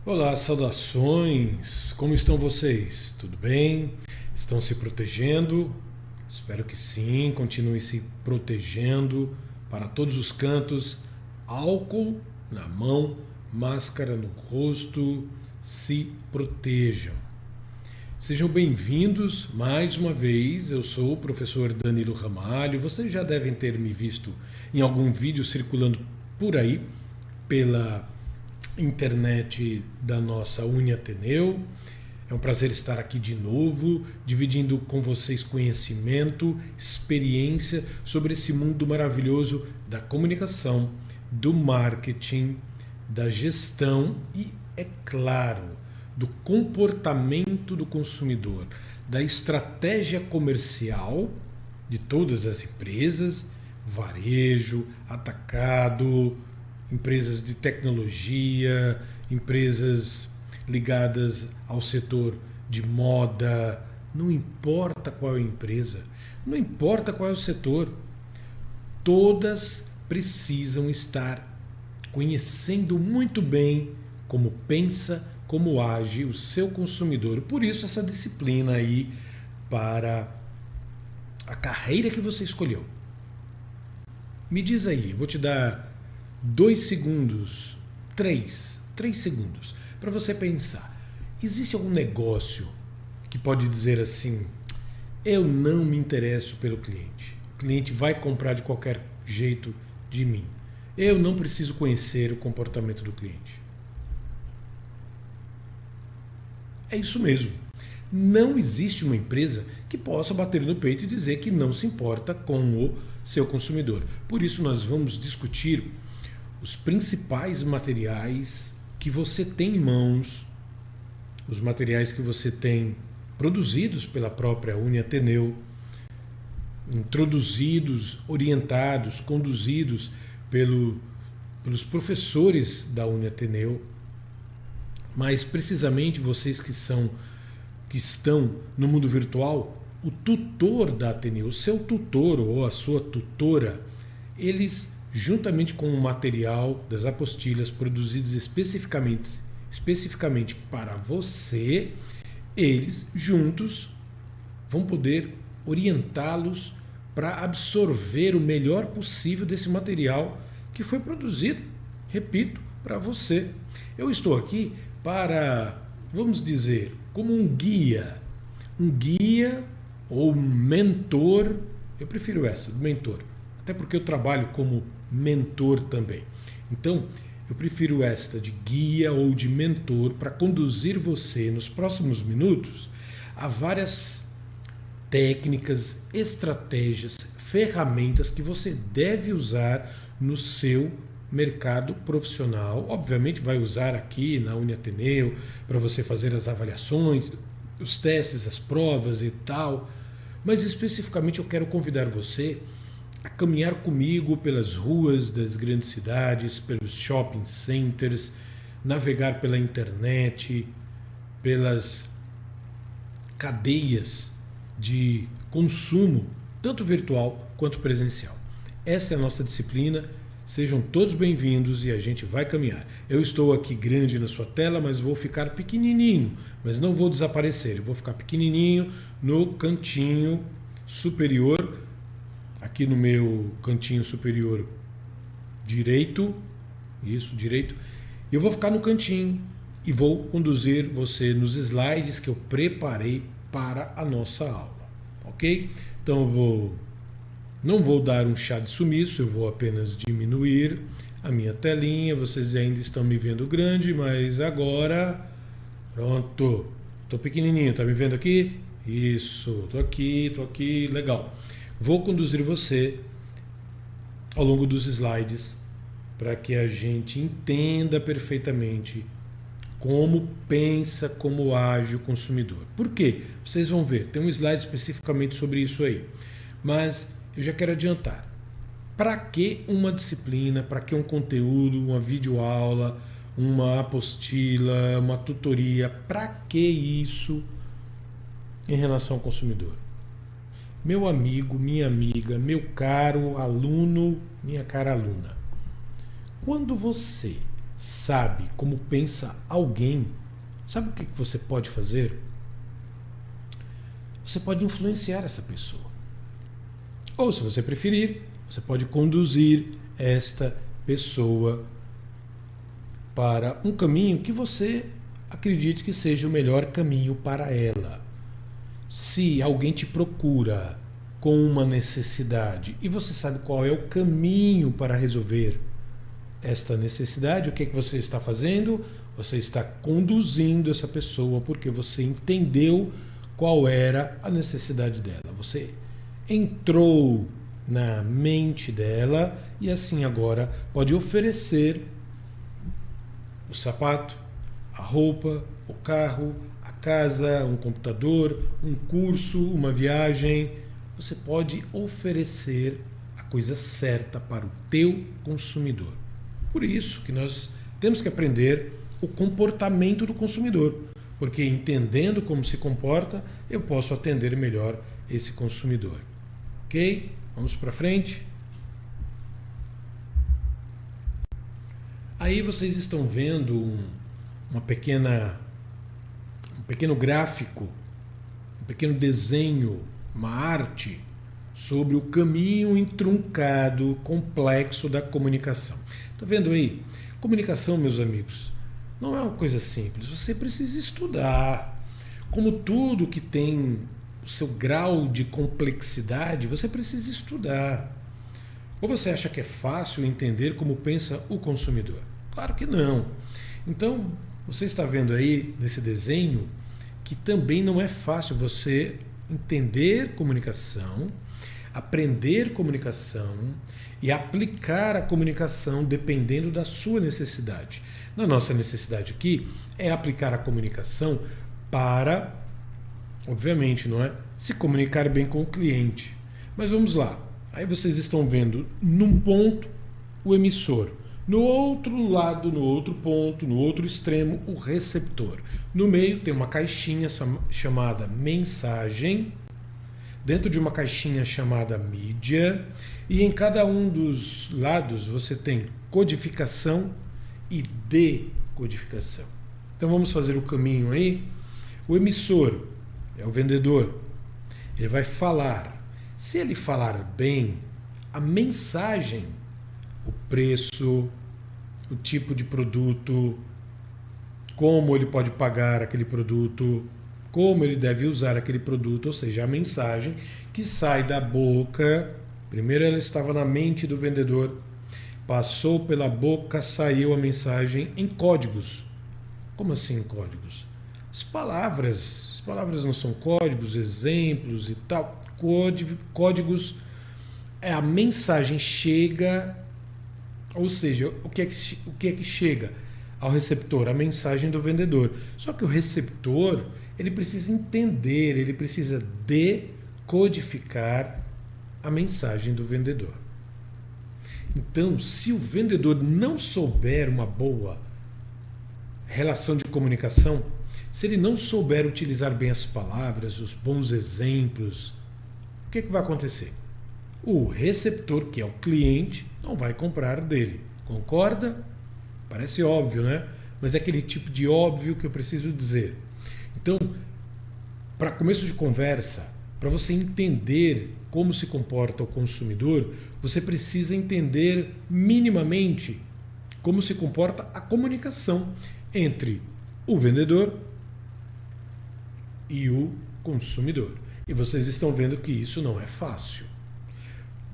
Olá, saudações! Como estão vocês? Tudo bem? Estão se protegendo? Espero que sim, continuem se protegendo para todos os cantos. Álcool na mão, máscara no rosto, se protejam. Sejam bem-vindos mais uma vez. Eu sou o professor Danilo Ramalho. Vocês já devem ter me visto em algum vídeo circulando por aí pela internet da nossa Uniateneu. É um prazer estar aqui de novo, dividindo com vocês conhecimento, experiência sobre esse mundo maravilhoso da comunicação, do marketing, da gestão e, é claro, do comportamento do consumidor, da estratégia comercial de todas as empresas, varejo, atacado, empresas de tecnologia, empresas ligadas ao setor de moda. Não importa qual é a empresa, não importa qual é o setor, todas precisam estar conhecendo muito bem como pensa, como age o seu consumidor. Por isso essa disciplina aí para a carreira que você escolheu. Me diz aí, vou te dar 2 segundos, 3 segundos, para você pensar. Existe algum negócio que pode dizer assim: eu não me interesso pelo cliente. O cliente vai comprar de qualquer jeito de mim. Eu não preciso conhecer o comportamento do cliente. É isso mesmo. Não existe uma empresa que possa bater no peito e dizer que não se importa com o seu consumidor. Por isso nós vamos discutir os principais materiais que você tem em mãos, os materiais que você tem produzidos pela própria Uniateneu, introduzidos, orientados, conduzidos pelos professores da Uniateneu, mas precisamente vocês que estão no mundo virtual, o tutor da Ateneu, o seu tutor ou a sua tutora, eles, juntamente com o material das apostilhas produzidos especificamente para você, eles juntos vão poder orientá-los para absorver o melhor possível desse material que foi produzido, repito, para você. Eu estou aqui para, vamos dizer, como um guia ou um mentor. Eu prefiro essa, do mentor, até porque eu trabalho como mentor também. Então, eu prefiro esta de guia ou de mentor para conduzir você nos próximos minutos a várias técnicas, estratégias, ferramentas que você deve usar no seu mercado profissional. Obviamente vai usar aqui na Uniateneu para você fazer as avaliações, os testes, as provas e tal, mas especificamente eu quero convidar você a caminhar comigo pelas ruas das grandes cidades, pelos shopping centers, navegar pela internet, pelas cadeias de consumo, tanto virtual quanto presencial. Essa é a nossa disciplina. Sejam todos bem-vindos e a gente vai caminhar. Eu estou aqui grande na sua tela, mas vou ficar pequenininho, mas não vou desaparecer. Eu vou ficar pequenininho no cantinho superior, aqui no meu cantinho superior direito, isso, direito. Eu vou ficar no cantinho e vou conduzir você nos slides que eu preparei para a nossa aula, ok? Então não vou dar um chá de sumiço, eu vou apenas diminuir a minha telinha. Vocês ainda estão me vendo grande, mas agora, pronto, estou pequenininho, tá me vendo aqui? Isso, estou aqui, legal. Vou conduzir você ao longo dos slides para que a gente entenda perfeitamente como pensa, como age o consumidor. Por quê? Vocês vão ver, tem um slide especificamente sobre isso aí. Mas eu já quero adiantar. Para que uma disciplina, para que um conteúdo, uma videoaula, uma apostila, uma tutoria, para que isso em relação ao consumidor? Meu amigo, minha amiga, meu caro aluno, minha cara aluna, quando você sabe como pensa alguém, sabe o que você pode fazer? Você pode influenciar essa pessoa. Ou, se você preferir, você pode conduzir esta pessoa para um caminho que você acredite que seja o melhor caminho para ela. Se alguém te procura com uma necessidade e você sabe qual é o caminho para resolver esta necessidade, o que é que você está fazendo? Você está conduzindo essa pessoa porque você entendeu qual era a necessidade dela. Você entrou na mente dela e assim agora pode oferecer o sapato, a roupa, o carro, a casa, um computador, um curso, uma viagem. Você pode oferecer a coisa certa para o teu consumidor. Por isso que nós temos que aprender o comportamento do consumidor, porque entendendo como se comporta, eu posso atender melhor esse consumidor. Ok? Vamos para frente. Aí vocês estão vendo um pequeno gráfico, um pequeno desenho, uma arte sobre o caminho entroncado, complexo da comunicação. Está vendo aí? Comunicação, meus amigos, não é uma coisa simples. Você precisa estudar. Como tudo que tem o seu grau de complexidade, você precisa estudar. Ou você acha que é fácil entender como pensa o consumidor? Claro que não. Então, você está vendo aí nesse desenho que também não é fácil você entender comunicação, aprender comunicação e aplicar a comunicação dependendo da sua necessidade. Na nossa necessidade aqui é aplicar a comunicação para, obviamente, não é? Se comunicar bem com o cliente. Mas vamos lá. Aí vocês estão vendo num ponto o emissor, no outro lado, no outro ponto, no outro extremo, o receptor. No meio tem uma caixinha chamada mensagem, dentro de uma caixinha chamada mídia, e em cada um dos lados você tem codificação e decodificação. Então vamos fazer o caminho aí. O emissor é o vendedor. Ele vai falar. Se ele falar bem, a mensagem, o preço, o tipo de produto, como ele pode pagar aquele produto, como ele deve usar aquele produto, ou seja, a mensagem que sai da boca. Primeiro ela estava na mente do vendedor, passou pela boca, saiu a mensagem em códigos. Como assim em códigos? As palavras não são códigos, exemplos e tal. Códigos é a mensagem chega, ou seja, o que é que chega ao receptor? A mensagem do vendedor. Só que o receptor, ele precisa entender, ele precisa decodificar a mensagem do vendedor. Então, se o vendedor não souber uma boa relação de comunicação, se ele não souber utilizar bem as palavras, os bons exemplos, o que vai acontecer? O receptor, que é o cliente, não vai comprar dele. Concorda? Parece óbvio, né? Mas é aquele tipo de óbvio que eu preciso dizer. Então, para começo de conversa, para você entender como se comporta o consumidor, você precisa entender minimamente como se comporta a comunicação entre o vendedor e o consumidor. E vocês estão vendo que isso não é fácil.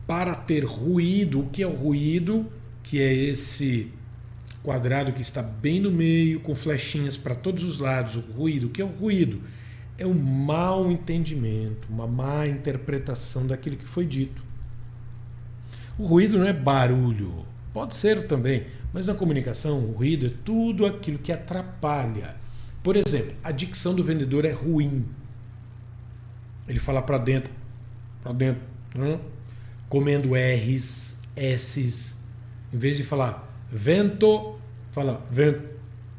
Para ter ruído, o que é o ruído? Que é esse quadrado que está bem no meio, com flechinhas para todos os lados. O ruído, o que é o ruído? É um mau entendimento, uma má interpretação daquilo que foi dito. O ruído não é barulho, pode ser também, mas na comunicação o ruído é tudo aquilo que atrapalha. Por exemplo, a dicção do vendedor é ruim. Ele fala para dentro, comendo R's, S's, em vez de falar vento, fala vento,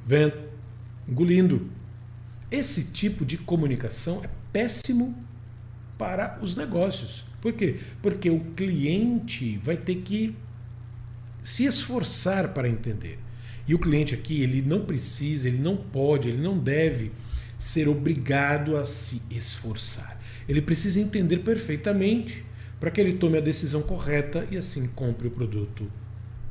vento, engolindo. Esse tipo de comunicação é péssimo para os negócios. Por quê? Porque o cliente vai ter que se esforçar para entender. E o cliente aqui, ele não precisa, ele não pode, ele não deve ser obrigado a se esforçar. Ele precisa entender perfeitamente para que ele tome a decisão correta e assim compre o produto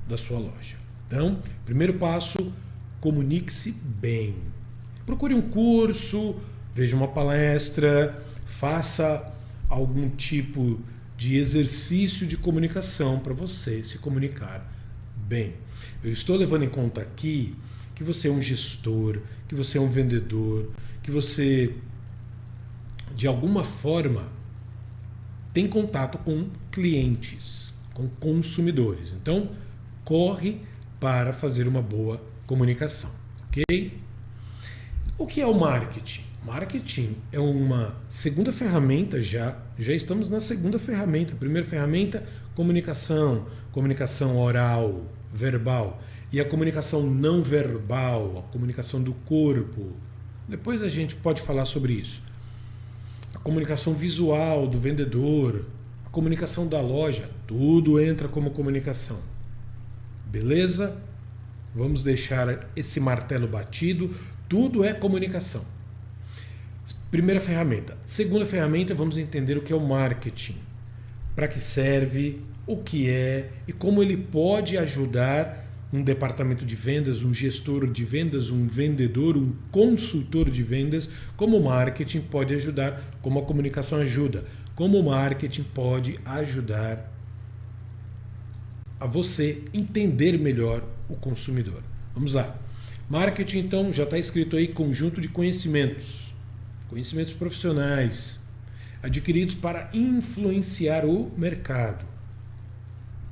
da sua loja. Então, primeiro passo, comunique-se bem. Procure um curso, veja uma palestra, faça algum tipo de exercício de comunicação para você se comunicar bem. Eu estou levando em conta aqui que você é um gestor, que você é um vendedor, que você, de alguma forma, tem contato com clientes, com consumidores. Então, corre para fazer uma boa comunicação, ok? O que é o marketing? Marketing é uma segunda ferramenta já estamos na segunda ferramenta. Primeira ferramenta, comunicação oral, verbal. E a comunicação não verbal, a comunicação do corpo. Depois a gente pode falar sobre isso. A comunicação visual do vendedor, a comunicação da loja, tudo entra como comunicação. Beleza? Vamos deixar esse martelo batido, tudo é comunicação. Primeira ferramenta. Segunda ferramenta, vamos entender o que é o marketing. Para que serve, o que é e como ele pode ajudar um departamento de vendas, um gestor de vendas, um vendedor, um consultor de vendas, como o marketing pode ajudar, como a comunicação ajuda, como o marketing pode ajudar a você entender melhor o consumidor. Vamos lá. Marketing, então, já está escrito aí, conjunto de conhecimentos profissionais, adquiridos para influenciar o mercado.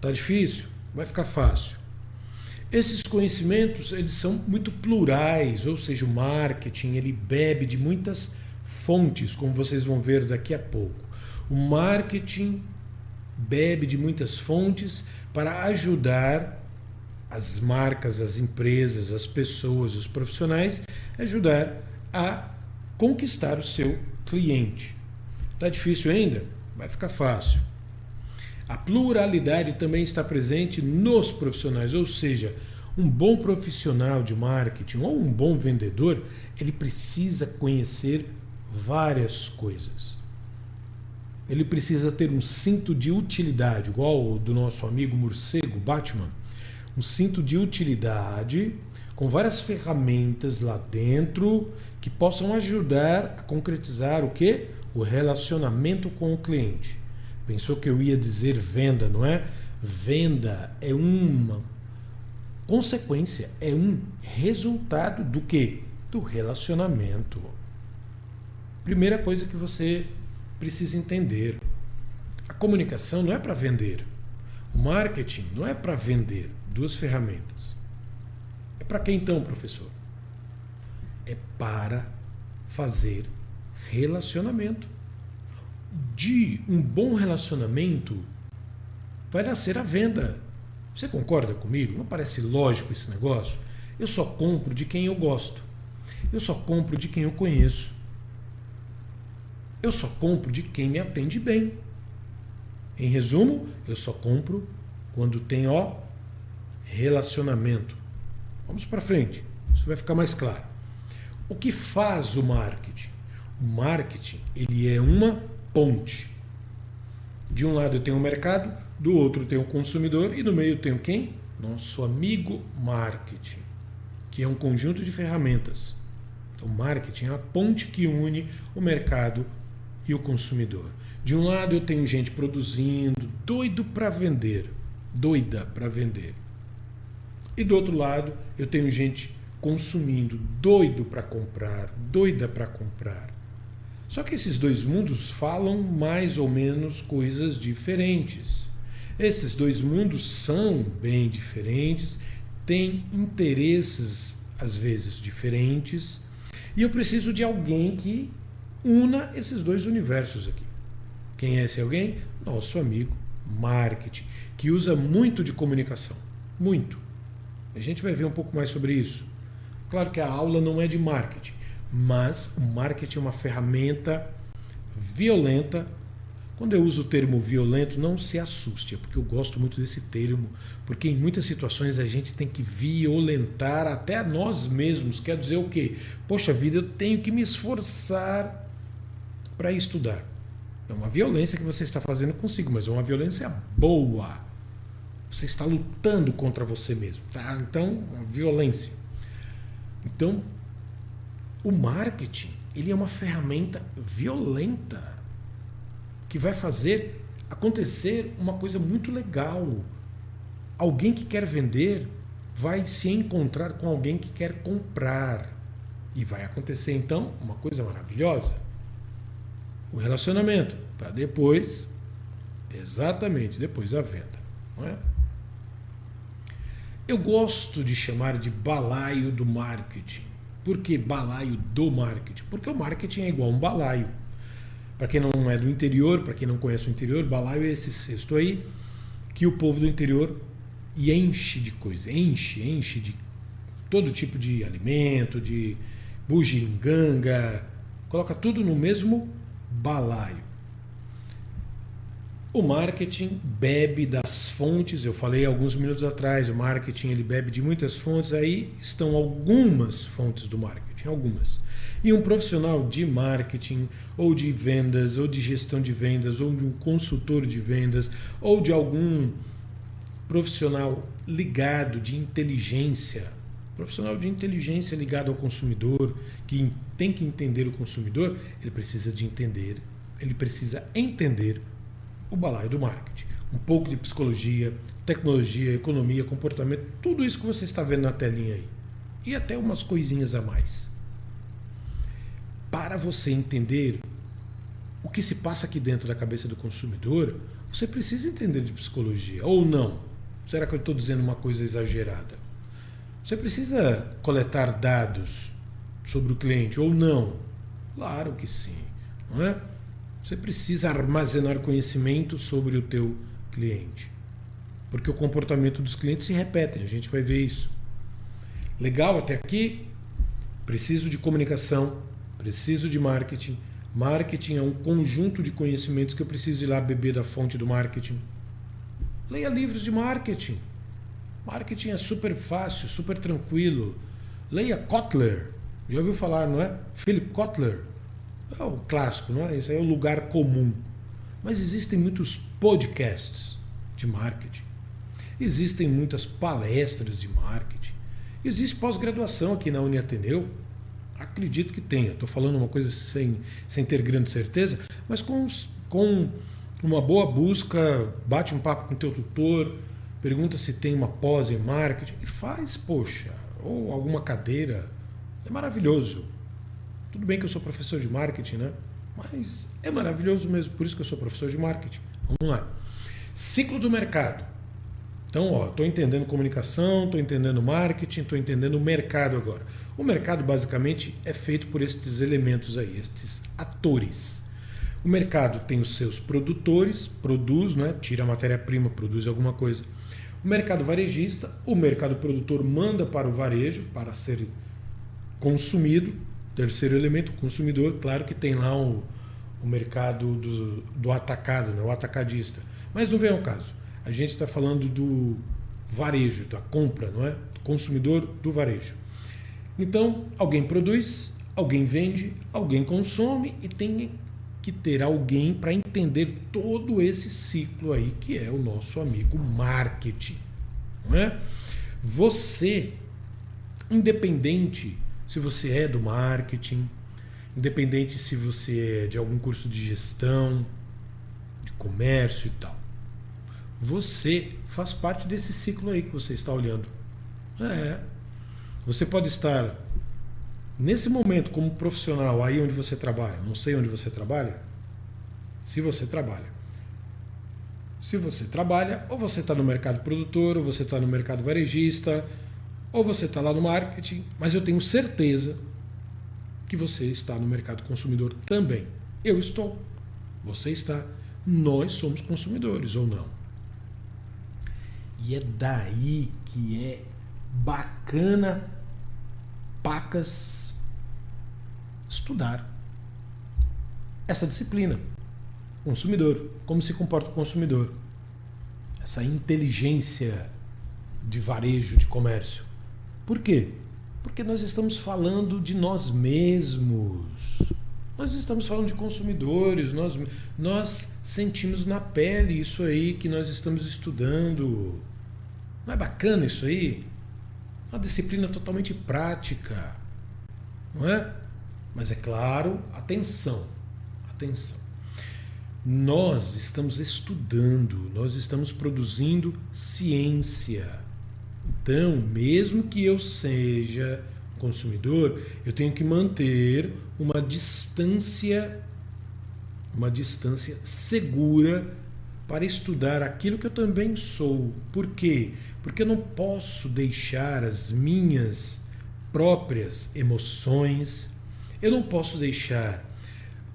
Tá difícil? Vai ficar fácil. Esses conhecimentos, eles são muito plurais, ou seja, o marketing, ele bebe de muitas fontes, como vocês vão ver daqui a pouco. O marketing bebe de muitas fontes para ajudar as marcas, as empresas, as pessoas, os profissionais, ajudar a conquistar o seu cliente. Tá difícil ainda? Vai ficar fácil. A pluralidade também está presente nos profissionais, ou seja, um bom profissional de marketing ou um bom vendedor, ele precisa conhecer várias coisas. Ele precisa ter um cinto de utilidade, igual o do nosso amigo morcego, Batman. Um cinto de utilidade com várias ferramentas lá dentro que possam ajudar a concretizar o quê? O relacionamento com o cliente. Pensou que eu ia dizer venda, não é? Venda é uma consequência, é um resultado do quê? Do relacionamento. Primeira coisa que você precisa entender. A comunicação não é para vender. O marketing não é para vender. Duas ferramentas. É para quem então, professor? É para fazer relacionamento. De um bom relacionamento vai nascer a venda. Você concorda comigo? Não parece lógico esse negócio? Eu só compro de quem eu gosto. Eu só compro de quem eu conheço. Eu só compro de quem me atende bem. Em resumo, eu só compro quando tem, relacionamento. Vamos para frente. Isso vai ficar mais claro. O que faz o marketing? O marketing, ele é uma ponte. De um lado eu tenho o mercado, do outro eu tenho o consumidor e no meio eu tenho quem? Nosso amigo marketing, que é um conjunto de ferramentas. Então, o marketing é a ponte que une o mercado e o consumidor. De um lado eu tenho gente produzindo, doido para vender, doida para vender. E do outro lado eu tenho gente consumindo, doido para comprar, doida para comprar. Só que esses dois mundos falam mais ou menos coisas diferentes. Esses dois mundos são bem diferentes, têm interesses às vezes diferentes, e eu preciso de alguém que una esses dois universos aqui. Quem é esse alguém? Nosso amigo marketing, que usa muito de comunicação. Muito. A gente vai ver um pouco mais sobre isso. Claro que a aula não é de marketing, mas o marketing é uma ferramenta violenta Quando eu uso o termo violento, não se assuste, é porque eu gosto muito desse termo, porque em muitas situações a gente tem que violentar até a nós mesmos. Quer dizer o quê? Poxa vida, eu tenho que me esforçar para estudar. É uma violência que você está fazendo consigo, mas é uma violência boa. Você está lutando contra você mesmo. Tá? Então, a violência. Então, o marketing, ele é uma ferramenta violenta que vai fazer acontecer uma coisa muito legal. Alguém que quer vender vai se encontrar com alguém que quer comprar. E vai acontecer, então, uma coisa maravilhosa. O relacionamento, para depois, exatamente, depois a venda. Não é? Eu gosto de chamar de balaio do marketing. Por que balaio do marketing? Porque o marketing é igual a um balaio. Para quem não é do interior, para quem não conhece o interior, balaio é esse cesto aí que o povo do interior enche de coisa, enche de todo tipo de alimento, de bugiganga, coloca tudo no mesmo balaio. O marketing bebe das fontes, eu falei alguns minutos atrás, o marketing ele bebe de muitas fontes, aí estão algumas fontes do marketing, algumas. E um profissional de marketing, ou de vendas, ou de gestão de vendas, ou de um consultor de vendas, ou de algum profissional ligado de inteligência, profissional de inteligência ligado ao consumidor, que tem que entender o consumidor, ele precisa entender o balaio do marketing. Um pouco de psicologia, tecnologia, economia, comportamento, tudo isso que você está vendo na telinha aí. E até umas coisinhas a mais. Para você entender o que se passa aqui dentro da cabeça do consumidor, você precisa entender de psicologia, ou não? Será que eu estou dizendo uma coisa exagerada? Você precisa coletar dados sobre o cliente, ou não? Claro que sim, não é? Você precisa armazenar conhecimento sobre o teu cliente, porque o comportamento dos clientes se repete, a gente vai ver isso. Legal até aqui? Preciso de comunicação, preciso de marketing. Marketing é um conjunto de conhecimentos que eu preciso ir lá beber da fonte do marketing. Leia livros de marketing. Marketing é super fácil, super tranquilo. Leia Kotler. Já ouviu falar, não é? Philip Kotler. É o clássico, não é? Isso aí é o lugar comum. Mas existem muitos podcasts de marketing. Existem muitas palestras de marketing. Existe pós-graduação aqui na Uniateneu. Acredito que tenha. Estou falando uma coisa sem ter grande certeza, mas com uma boa busca, bate um papo com o teu tutor, pergunta se tem uma pós em marketing e faz, poxa, ou alguma cadeira. É maravilhoso. Tudo bem que eu sou professor de marketing, né? Mas é maravilhoso mesmo, por isso que eu sou professor de marketing. Vamos lá. Ciclo do mercado. Então, estou entendendo comunicação, estou entendendo marketing, estou entendendo o mercado agora. O mercado, basicamente, é feito por estes elementos aí, estes atores. O mercado tem os seus produtores, produz, né? Tira a matéria-prima, produz alguma coisa. O mercado varejista, o mercado produtor manda para o varejo, para ser consumido. Terceiro elemento, consumidor. Claro que tem lá o mercado do atacado, né? O atacadista. Mas não vem ao caso. A gente está falando do varejo, da compra, não é? Consumidor do varejo. Então, alguém produz, alguém vende, alguém consome e tem que ter alguém para entender todo esse ciclo aí, que é o nosso amigo marketing. Não é? Você, independente se você é do marketing, independente se você é de algum curso de gestão, de comércio e tal, você faz parte desse ciclo aí que você está olhando. Você pode estar nesse momento como profissional aí onde você trabalha. Não sei onde você trabalha. Se você trabalha. Se você trabalha, ou você está no mercado produtor, ou você está no mercado varejista, ou você está lá no marketing, mas eu tenho certeza que você está no mercado consumidor também. Eu estou. Você está. Nós somos consumidores, ou não? E é daí que é bacana, pacas, estudar essa disciplina. Consumidor. Como se comporta o consumidor? Essa inteligência de varejo, de comércio. Por quê? Porque nós estamos falando de nós mesmos. Nós estamos falando de consumidores. Nós sentimos na pele isso aí que nós estamos estudando. Não é bacana isso aí? Uma disciplina totalmente prática. Não é? Mas é claro, atenção. Atenção. Nós estamos estudando, nós estamos produzindo ciência. Então, mesmo que eu seja consumidor, eu tenho que manter uma distância segura para estudar aquilo que eu também sou. Por quê? Porque eu não posso deixar as minhas próprias emoções, eu não posso deixar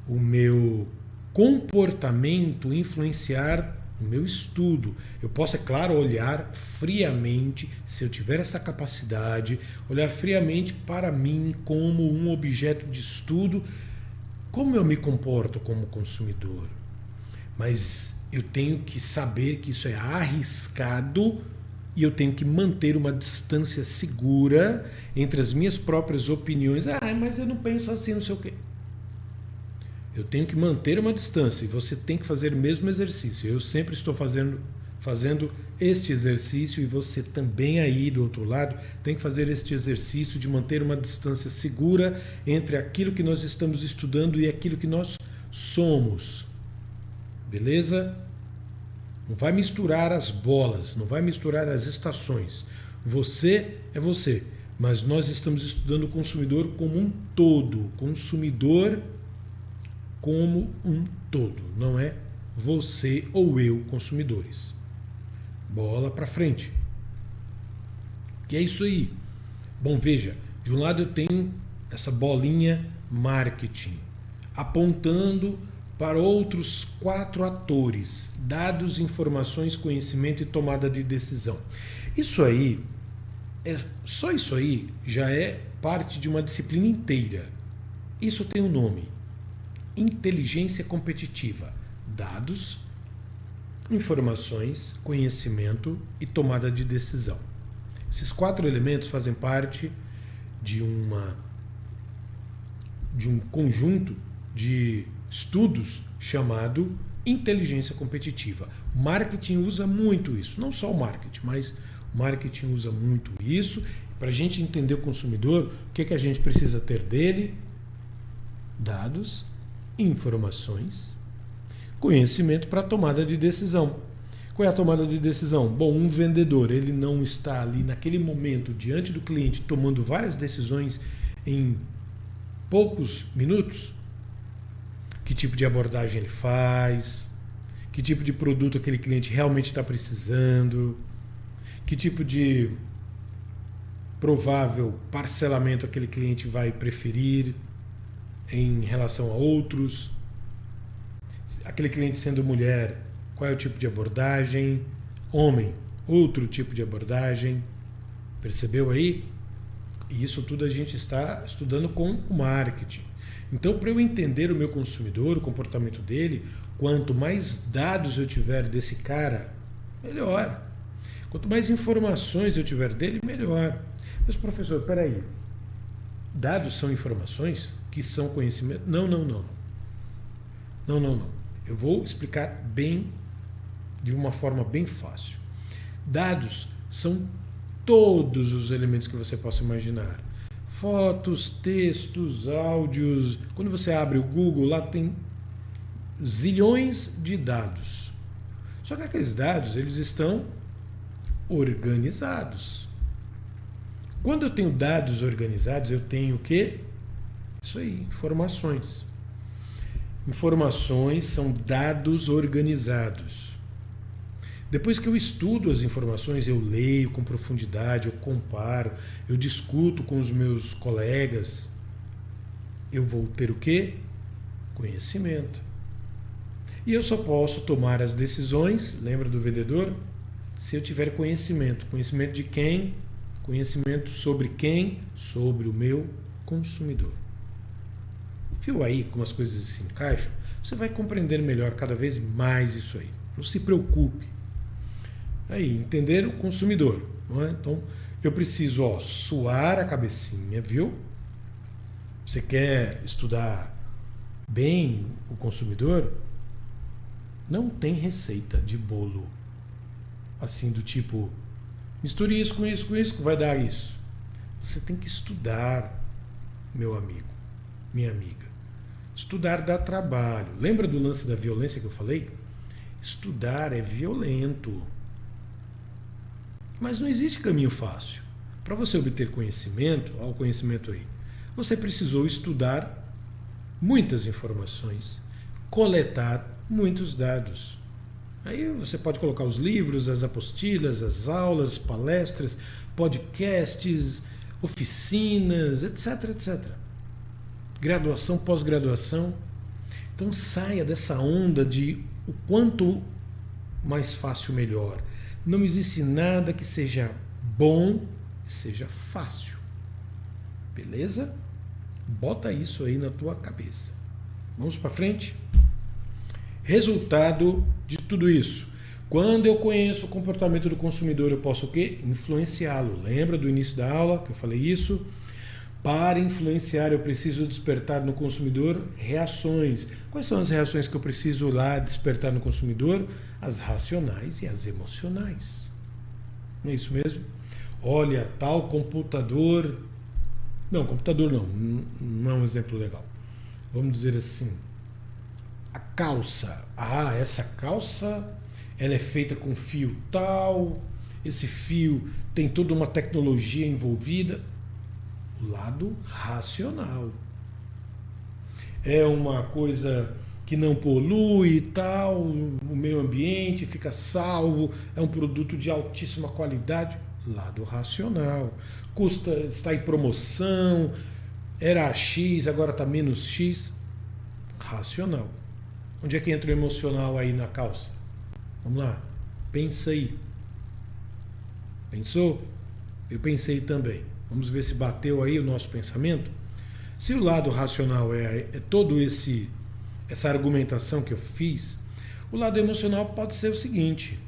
o meu comportamento influenciar o meu estudo. Eu posso, é claro, olhar friamente, se eu tiver essa capacidade, olhar friamente para mim como um objeto de estudo, como eu me comporto como consumidor. Mas eu tenho que saber que isso é arriscado e eu tenho que manter uma distância segura entre as minhas próprias opiniões. Mas eu não penso assim, não sei o quê. Eu tenho que manter uma distância e você tem que fazer o mesmo exercício. Eu sempre estou fazendo este exercício e você também aí do outro lado tem que fazer este exercício de manter uma distância segura entre aquilo que nós estamos estudando e aquilo que nós somos. Beleza? Não vai misturar as bolas, não vai misturar as estações. Você é você, mas nós estamos estudando o consumidor como um todo. Consumidor como um todo, não é você ou eu, consumidores. Bola para frente. Que é isso aí. Bom, veja, de um lado eu tenho essa bolinha marketing, apontando para outros 4 atores: dados, informações, conhecimento e tomada de decisão. Isso aí, só isso aí já é parte de uma disciplina inteira. Isso tem um nome: inteligência competitiva. Dados, informações, conhecimento e tomada de decisão. Esses 4 elementos fazem parte de um conjunto de estudos chamado inteligência competitiva. O marketing usa muito isso. Não só o marketing, mas o marketing usa muito isso. Para a gente entender o consumidor, o que a gente precisa ter dele? Dados, informações, conhecimento para a tomada de decisão. Qual é a tomada de decisão? Bom, um vendedor, ele não está ali naquele momento diante do cliente tomando várias decisões em poucos minutos. Que tipo de abordagem ele faz, que tipo de produto aquele cliente realmente está precisando, que tipo de provável parcelamento aquele cliente vai preferir em relação a outros. Aquele cliente sendo mulher, qual é o tipo de abordagem? Homem, outro tipo de abordagem. Percebeu aí? E isso tudo a gente está estudando com o marketing. Então, para eu entender o meu consumidor, o comportamento dele, quanto mais dados eu tiver desse cara, melhor. Quanto mais informações eu tiver dele, melhor. Mas, professor, peraí. Dados são informações que são conhecimento? Não. Não. Eu vou explicar bem, de uma forma bem fácil. Dados são todos os elementos que você possa imaginar. Fotos, textos, áudios. Quando você abre o Google, lá tem zilhões de dados. Só que aqueles dados, eles estão organizados. Quando eu tenho dados organizados, eu tenho o quê? Isso aí, informações. Informações são dados organizados. Depois que eu estudo as informações, eu leio com profundidade, eu comparo, eu discuto com os meus colegas, eu vou ter o quê? Conhecimento. E eu só posso tomar as decisões, lembra do vendedor? Se eu tiver conhecimento. Conhecimento de quem? Conhecimento sobre quem? Sobre o meu consumidor. Viu aí como as coisas se encaixam? você vai compreender melhor cada vez mais isso aí. Não se preocupe. Aí, entender o consumidor. Não é? Então, eu preciso suar a cabecinha, viu? Você quer estudar bem o consumidor? Não tem receita de bolo assim do tipo, misture isso com isso com isso, vai dar isso. Você tem que estudar, meu amigo, minha amiga. Estudar dá trabalho. Lembra do lance da violência que eu falei? Estudar é violento. Mas não existe caminho fácil. Para você obter conhecimento, olha o conhecimento aí, você precisou estudar muitas informações, coletar muitos dados. Aí você pode colocar os livros, as apostilas, as aulas, palestras, podcasts, oficinas, etc, etc. Graduação, pós-graduação. Então saia dessa onda de o quanto mais fácil, melhor. Não existe nada que seja bom e seja fácil. Beleza? Bota isso aí na tua cabeça. Vamos para frente? Resultado de tudo isso. Quando eu conheço o comportamento do consumidor, eu posso o quê? Influenciá-lo. Lembra do início da aula que eu falei isso? Para influenciar, eu preciso despertar no consumidor reações. Quais são as reações que eu preciso lá despertar no consumidor? As racionais e as emocionais. Não é isso mesmo? Olha, tal computador... Não, computador não é um exemplo legal. Vamos dizer assim, a calça. Ah, essa calça ela é feita com fio tal, esse fio tem toda uma tecnologia envolvida. O lado racional. É uma coisa que não polui e tal, o meio ambiente fica salvo, é um produto de altíssima qualidade. Lado racional. Custa, está em promoção, era X, agora está menos X. Racional. Onde é que entra o emocional aí na calça? Vamos lá, pensa aí. Pensou? Eu pensei também. Vamos ver se bateu aí o nosso pensamento. Se o lado racional é todo essa argumentação que eu fiz, o lado emocional pode ser o seguinte: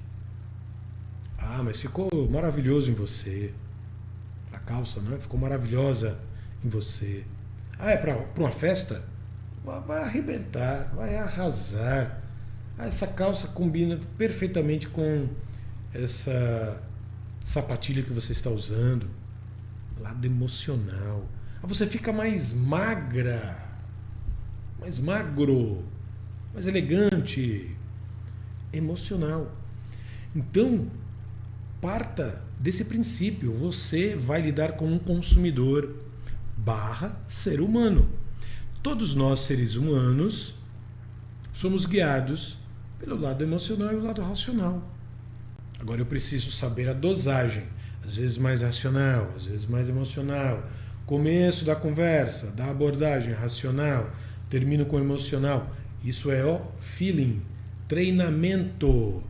ah, mas ficou maravilhoso em você. A calça, né? Ficou maravilhosa em você. Ah, é para uma festa? Vai arrebentar, vai arrasar. Ah, essa calça combina perfeitamente com essa sapatilha que você está usando. Lado emocional. Ah, você fica mais magra, mais magro, mais elegante. Emocional. Então, parta desse princípio. Você vai lidar com um consumidor / ser humano. Todos nós, seres humanos, somos guiados pelo lado emocional e o lado racional. Agora eu preciso saber a dosagem. Às vezes mais racional, às vezes mais emocional. Começo da conversa, da abordagem racional, termino com emocional. Isso é o feeling, treinamento.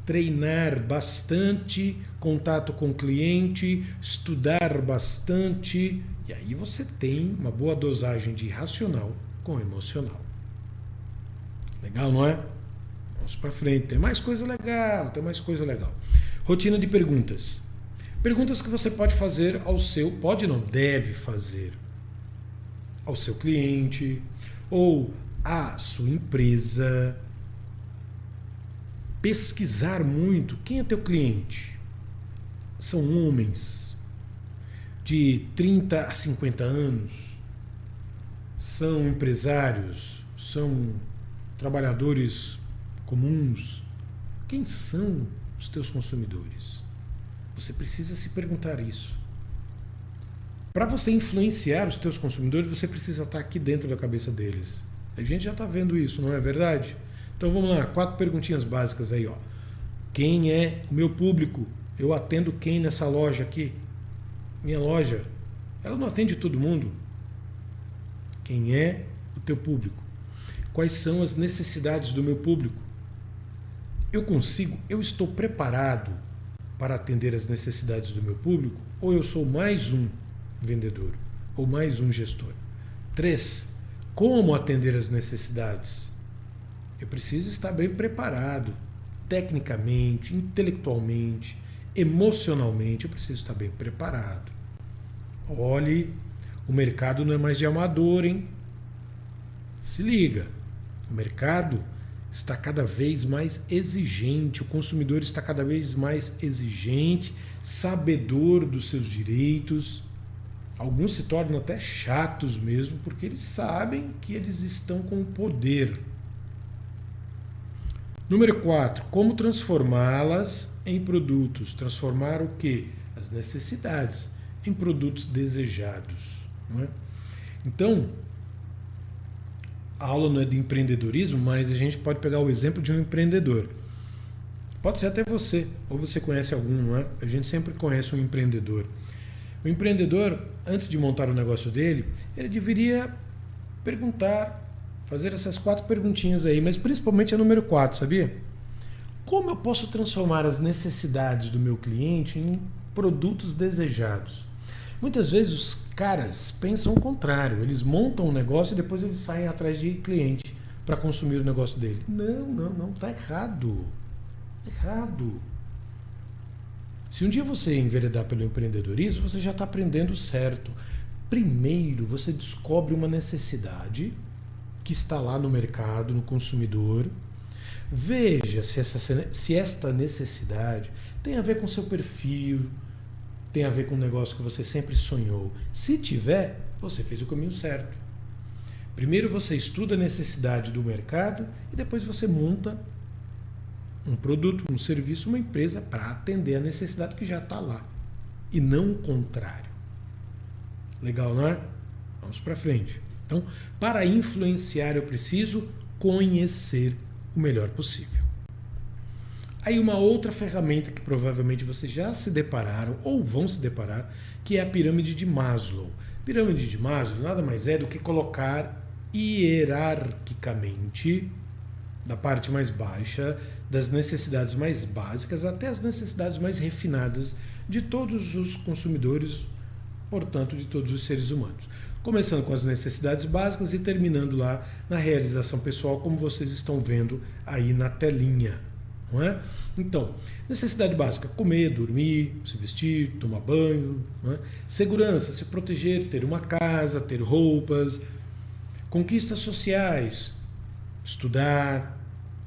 Treinar bastante, contato com o cliente, estudar bastante, e aí você tem uma boa dosagem de racional com emocional. Legal, não é? Vamos para frente, tem mais coisa legal, tem mais coisa legal. Rotina de perguntas. Perguntas que você pode fazer ao seu, pode não, deve fazer ao seu cliente ou à sua empresa. Pesquisar muito. Quem é teu cliente? São homens de 30 a 50 anos? São empresários? São trabalhadores comuns? Quem são os teus consumidores? Você precisa se perguntar isso. Para você influenciar os teus consumidores, você precisa estar aqui dentro da cabeça deles. A gente já está vendo isso, não é verdade? Então vamos lá, 4 perguntinhas básicas aí, ó. Quem é o meu público? Eu atendo quem nessa loja aqui? Minha loja, ela não atende todo mundo. Quem é o teu público? Quais são as necessidades do meu público? Eu estou preparado para atender as necessidades do meu público? Ou eu sou mais um vendedor? Ou mais um gestor? 3, como atender as necessidades Eu preciso estar bem preparado, tecnicamente, intelectualmente, emocionalmente, eu preciso estar bem preparado. Olhe, o mercado não é mais de amador, hein? Se liga, o mercado está cada vez mais exigente, o consumidor está cada vez mais exigente, sabedor dos seus direitos. Alguns se tornam até chatos mesmo, porque eles sabem que eles estão com o poder. Número 4, como transformá-las em produtos? Transformar o quê? As necessidades em produtos desejados. Não é? Então, a aula não é de empreendedorismo, mas a gente pode pegar o exemplo de um empreendedor. Pode ser até você, ou você conhece algum, não é? A gente sempre conhece um empreendedor. O empreendedor, antes de montar o negócio dele, ele deveria perguntar, fazer essas 4 perguntinhas aí, mas principalmente a número 4, sabia? Como eu posso transformar as necessidades do meu cliente em produtos desejados? Muitas vezes os caras pensam o contrário, eles montam um negócio e depois eles saem atrás de cliente para consumir o negócio dele. Não, tá errado. Errado. Se um dia você enveredar pelo empreendedorismo, você já está aprendendo certo. Primeiro, você descobre uma necessidade que está lá no mercado, no consumidor. Veja se esta necessidade tem a ver com seu perfil, tem a ver com um negócio que você sempre sonhou. Se tiver, você fez o caminho certo. Primeiro você estuda a necessidade do mercado e depois você monta um produto, um serviço, uma empresa para atender a necessidade que já está lá. E não o contrário. Legal, não é? Vamos para frente. Então, para influenciar eu preciso conhecer o melhor possível. Aí uma outra ferramenta que provavelmente vocês já se depararam ou vão se deparar, que é a pirâmide de Maslow. A pirâmide de Maslow nada mais é do que colocar hierarquicamente, da parte mais baixa, das necessidades mais básicas até as necessidades mais refinadas de todos os consumidores, portanto, de todos os seres humanos. Começando com as necessidades básicas e terminando lá na realização pessoal, como vocês estão vendo aí na telinha. Não é? Então, necessidade básica: comer, dormir, se vestir, tomar banho. Não é? Segurança: se proteger, ter uma casa, ter roupas. Conquistas sociais: estudar,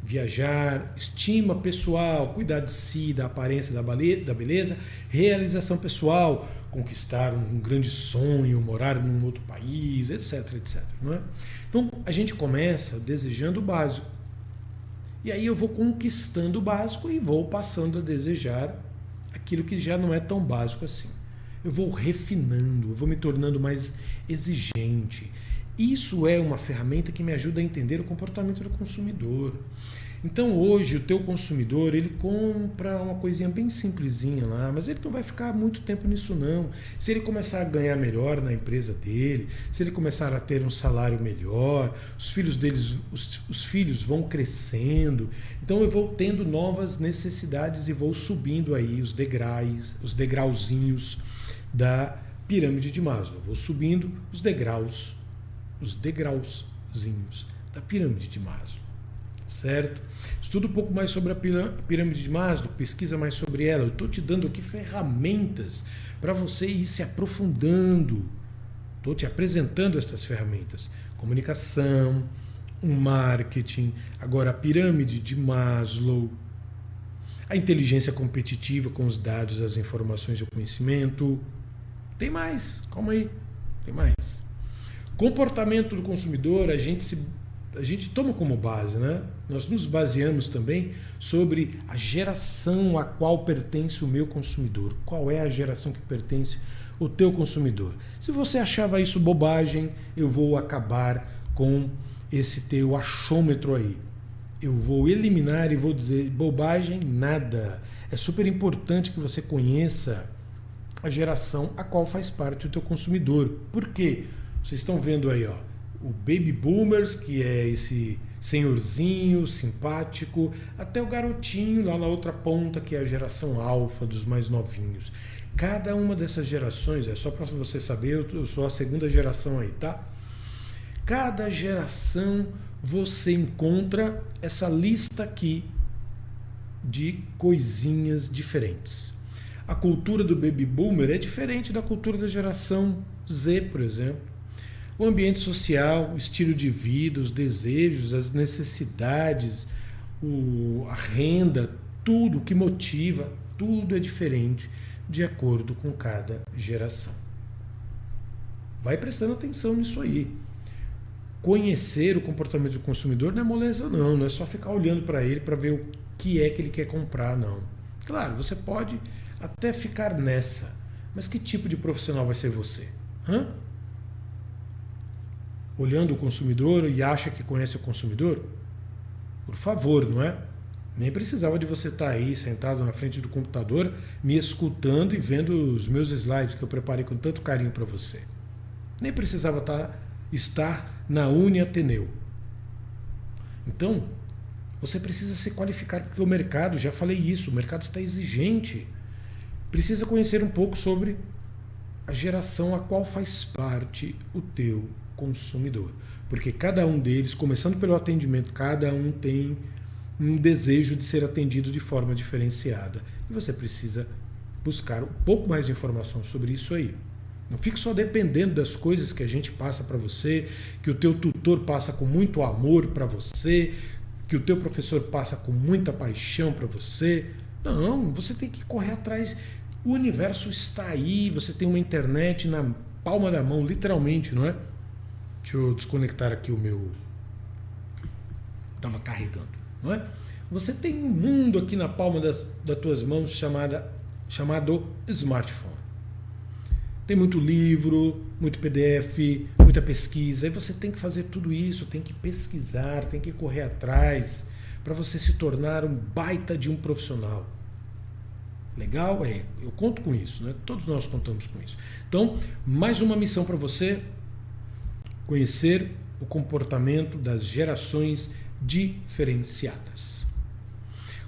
viajar. Estima pessoal: cuidar de si, da aparência, da beleza. Realização pessoal: conquistar um grande sonho, morar num outro país, etc, etc. Não é? Então, a gente começa desejando o básico. E aí eu vou conquistando o básico e vou passando a desejar aquilo que já não é tão básico assim. Eu vou refinando, eu vou me tornando mais exigente. Isso é uma ferramenta que me ajuda a entender o comportamento do consumidor. Então hoje o teu consumidor, ele compra uma coisinha bem simplesinha lá, mas ele não vai ficar muito tempo nisso não. Se ele começar a ganhar melhor na empresa dele, se ele começar a ter um salário melhor, os filhos vão crescendo, então eu vou tendo novas necessidades e vou subindo aí os degrauzinhos da pirâmide de Maslow. Vou subindo os degrauzinhos da pirâmide de Maslow. Certo? Estuda um pouco mais sobre a pirâmide de Maslow, pesquisa mais sobre ela. Eu estou te dando aqui ferramentas para você ir se aprofundando. Estou te apresentando essas ferramentas. Comunicação, marketing, agora a pirâmide de Maslow, a inteligência competitiva com os dados, as informações e o conhecimento. Tem mais, calma aí, tem mais. Comportamento do consumidor, a gente toma como base, né? Nós nos baseamos também sobre a geração a qual pertence o meu consumidor. Qual é a geração que pertence o teu consumidor? Se você achava isso bobagem, eu vou acabar com esse teu achômetro aí. Eu vou eliminar e vou dizer bobagem nada. É super importante que você conheça a geração a qual faz parte o teu consumidor. Por quê? Vocês estão vendo aí, ó, o Baby Boomers, que é esse senhorzinho simpático, até o garotinho lá na outra ponta, que é a geração alfa dos mais novinhos. Cada uma dessas gerações, é só para você saber, eu sou a segunda geração aí, tá? Cada geração você encontra essa lista aqui de coisinhas diferentes. A cultura do baby boomer é diferente da cultura da geração Z, por exemplo. O ambiente social, o estilo de vida, os desejos, as necessidades, a renda, tudo que motiva, tudo é diferente de acordo com cada geração. Vai prestando atenção nisso aí. Conhecer o comportamento do consumidor não é moleza não é só ficar olhando para ele para ver o que é que ele quer comprar, não. Claro, você pode até ficar nessa, mas que tipo de profissional vai ser você? Olhando o consumidor e acha que conhece o consumidor? Por favor, não é? Nem precisava de você estar aí sentado na frente do computador me escutando e vendo os meus slides que eu preparei com tanto carinho para você. Nem precisava estar na Uniateneu. Então, você precisa se qualificar, porque o mercado, já falei isso, o mercado está exigente. Precisa conhecer um pouco sobre a geração a qual faz parte o teu consumidor. Porque cada um deles, começando pelo atendimento, cada um tem um desejo de ser atendido de forma diferenciada. E você precisa buscar um pouco mais de informação sobre isso aí. Não fique só dependendo das coisas que a gente passa para você, que o teu tutor passa com muito amor para você, que o teu professor passa com muita paixão para você. Não, você tem que correr atrás. O universo está aí, você tem uma internet na palma da mão, literalmente, não é? Deixa eu desconectar aqui o meu... Estava carregando, não é? Você tem um mundo aqui na palma das tuas mãos chamado smartphone. Tem muito livro, muito PDF, muita pesquisa. E você tem que fazer tudo isso, tem que pesquisar, tem que correr atrás para você se tornar um baita de um profissional. Legal? Eu conto com isso, né? Todos nós contamos com isso. Então, mais uma missão para você: conhecer o comportamento das gerações diferenciadas.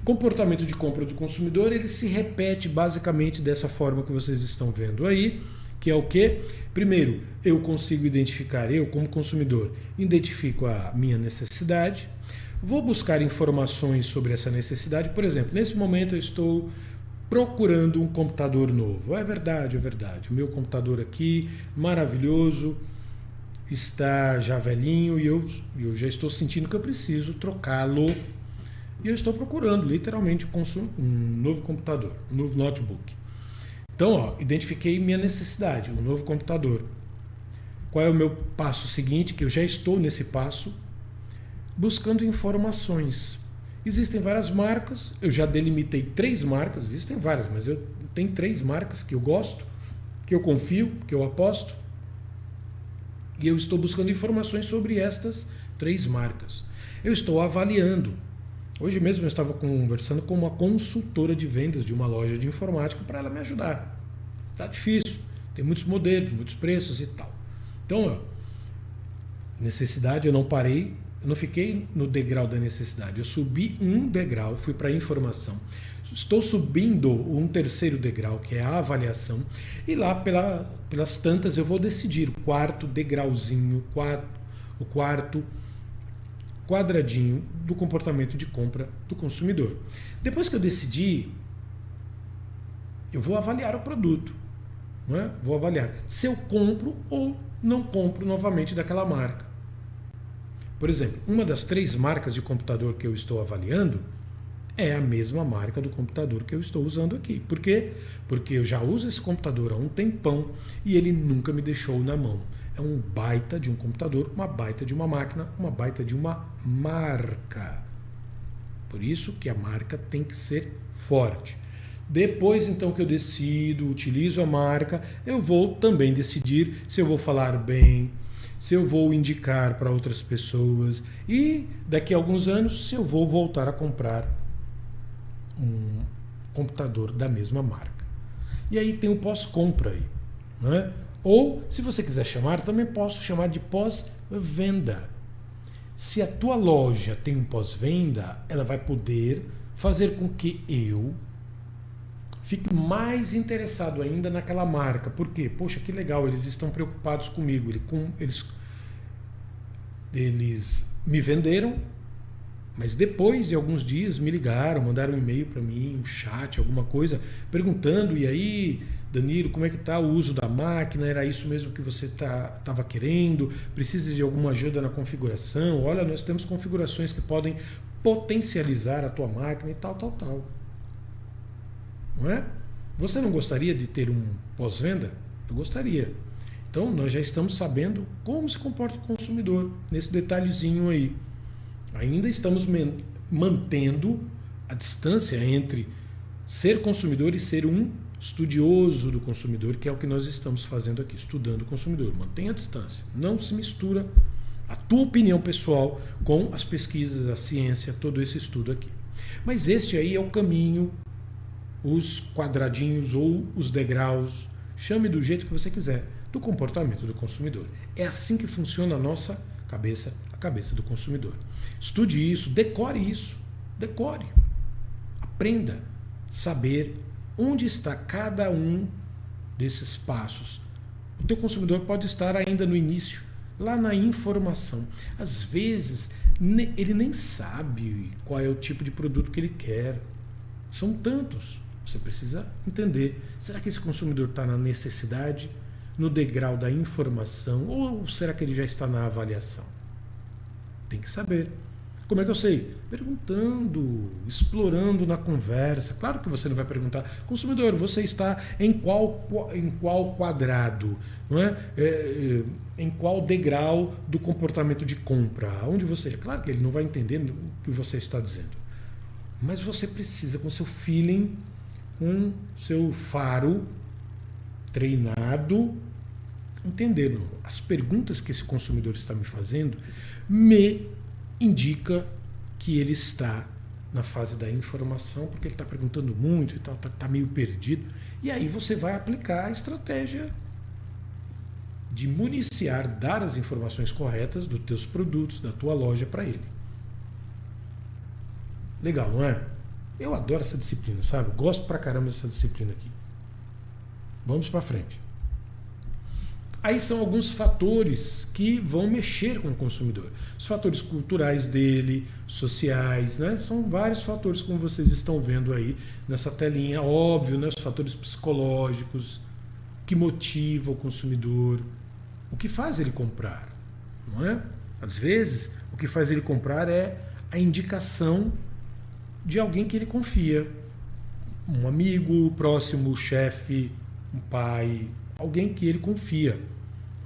Comportamento de compra do consumidor, ele se repete basicamente dessa forma que vocês estão vendo aí, que é o quê? Primeiro, eu consigo identificar, eu como consumidor, identifico a minha necessidade, vou buscar informações sobre essa necessidade. Por exemplo, nesse momento eu estou procurando um computador novo. É verdade. O meu computador aqui, maravilhoso, está já velhinho e eu já estou sentindo que eu preciso trocá-lo. E eu estou procurando, literalmente, um novo computador, um novo notebook. Então, identifiquei minha necessidade, um novo computador. Qual é o meu passo seguinte? Que eu já estou nesse passo, buscando informações. Existem várias marcas, eu já delimitei 3 marcas, existem várias, mas eu tenho 3 marcas que eu gosto, que eu confio, que eu aposto. E eu estou buscando informações sobre estas 3 marcas. Eu estou avaliando. Hoje mesmo eu estava conversando com uma consultora de vendas de uma loja de informática para ela me ajudar. Está difícil, tem muitos modelos, muitos preços e tal. Então, necessidade, eu não parei, eu não fiquei no degrau da necessidade. Eu subi um degrau, fui para a informação. Estou subindo um 3º degrau, que é a avaliação. E lá, pelas tantas, eu vou decidir o 4º degrauzinho, o 4º quadradinho do comportamento de compra do consumidor. Depois que eu decidi, eu vou avaliar o produto. Não é? Vou avaliar se eu compro ou não compro novamente daquela marca. Por exemplo, uma das 3 marcas de computador que eu estou avaliando é a mesma marca do computador que eu estou usando aqui. Por quê? Porque eu já uso esse computador há um tempão e ele nunca me deixou na mão. É um baita de um computador, uma baita de uma máquina, uma baita de uma marca. Por isso que a marca tem que ser forte. Depois, então, que eu decido, utilizo a marca, eu vou também decidir se eu vou falar bem, se eu vou indicar para outras pessoas e daqui a alguns anos se eu vou voltar a comprar um computador da mesma marca. E aí tem o pós-compra aí, não é? Ou, se você quiser chamar, também posso chamar de pós-venda. Se a tua loja tem um pós-venda, ela vai poder fazer com que eu fique mais interessado ainda naquela marca. Por quê? Poxa, que legal, eles estão preocupados comigo. Eles me venderam, mas depois de alguns dias me ligaram, mandaram um e-mail para mim, um chat, alguma coisa, perguntando: e aí, Danilo, como é que está o uso da máquina? Era isso mesmo que você estava querendo? Precisa de alguma ajuda na configuração? Olha, nós temos configurações que podem potencializar a tua máquina e tal, tal, tal. Não é? Você não gostaria de ter um pós-venda? Eu gostaria. Então, nós já estamos sabendo como se comporta o consumidor, nesse detalhezinho aí. Ainda estamos mantendo a distância entre ser consumidor e ser um estudioso do consumidor, que é o que nós estamos fazendo aqui, estudando o consumidor. Mantenha a distância. Não se mistura a tua opinião pessoal com as pesquisas, a ciência, todo esse estudo aqui. Mas este aí é o caminho, os quadradinhos ou os degraus, chame do jeito que você quiser, do comportamento do consumidor. É assim que funciona a nossa cabeça, a cabeça do consumidor. Estude isso, decore isso, decore. Aprenda a saber onde está cada um desses passos. O teu consumidor pode estar ainda no início, lá na informação. Às vezes, ele nem sabe qual é o tipo de produto que ele quer. São tantos. Você precisa entender. Será que esse consumidor está na necessidade, no degrau da informação, ou será que ele já está na avaliação? Tem que saber. Como é que eu sei? Perguntando, explorando na conversa. Claro que você não vai perguntar: consumidor, você está em qual quadrado? Não é? Em qual degrau do comportamento de compra? Onde você... Claro que ele não vai entender o que você está dizendo. Mas você precisa, com seu feeling, com seu faro treinado, entender. As perguntas que esse consumidor está me fazendo me indica que ele está na fase da informação, porque ele está perguntando muito e tal, está meio perdido. E aí você vai aplicar a estratégia de municiar, dar as informações corretas dos teus produtos, da tua loja para ele. Legal, não é? Eu adoro essa disciplina, sabe? Gosto pra caramba dessa disciplina aqui. Vamos para frente. Aí são alguns fatores que vão mexer com o consumidor. Os fatores culturais dele, sociais, né? São vários fatores, como vocês estão vendo aí nessa telinha. Óbvio, né? Os fatores psicológicos, o que motiva o consumidor, o que faz ele comprar, não é? Às vezes, o que faz ele comprar é a indicação de alguém que ele confia. Um amigo próximo, um chefe, um pai, alguém que ele confia.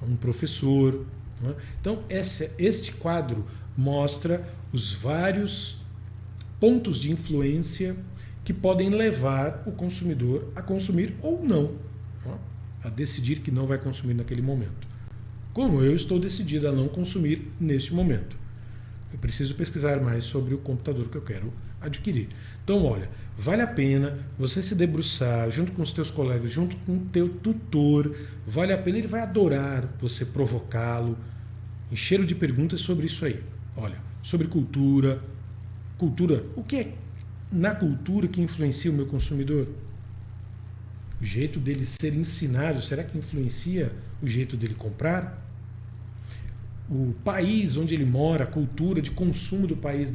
Um professor. Né? Então, este quadro mostra os vários pontos de influência que podem levar o consumidor a consumir ou não, né? A decidir que não vai consumir naquele momento. Como eu estou decidido a não consumir neste momento. Eu preciso pesquisar mais sobre o computador que eu quero adquirir. Então, olha, vale a pena você se debruçar junto com os teus colegas, junto com o teu tutor. Vale a pena, ele vai adorar você provocá-lo, encher-o de perguntas sobre isso aí. Olha, sobre cultura. Cultura, o que é na cultura que influencia o meu consumidor? O jeito dele ser ensinado, será que influencia o jeito dele comprar? O país onde ele mora, a cultura de consumo do país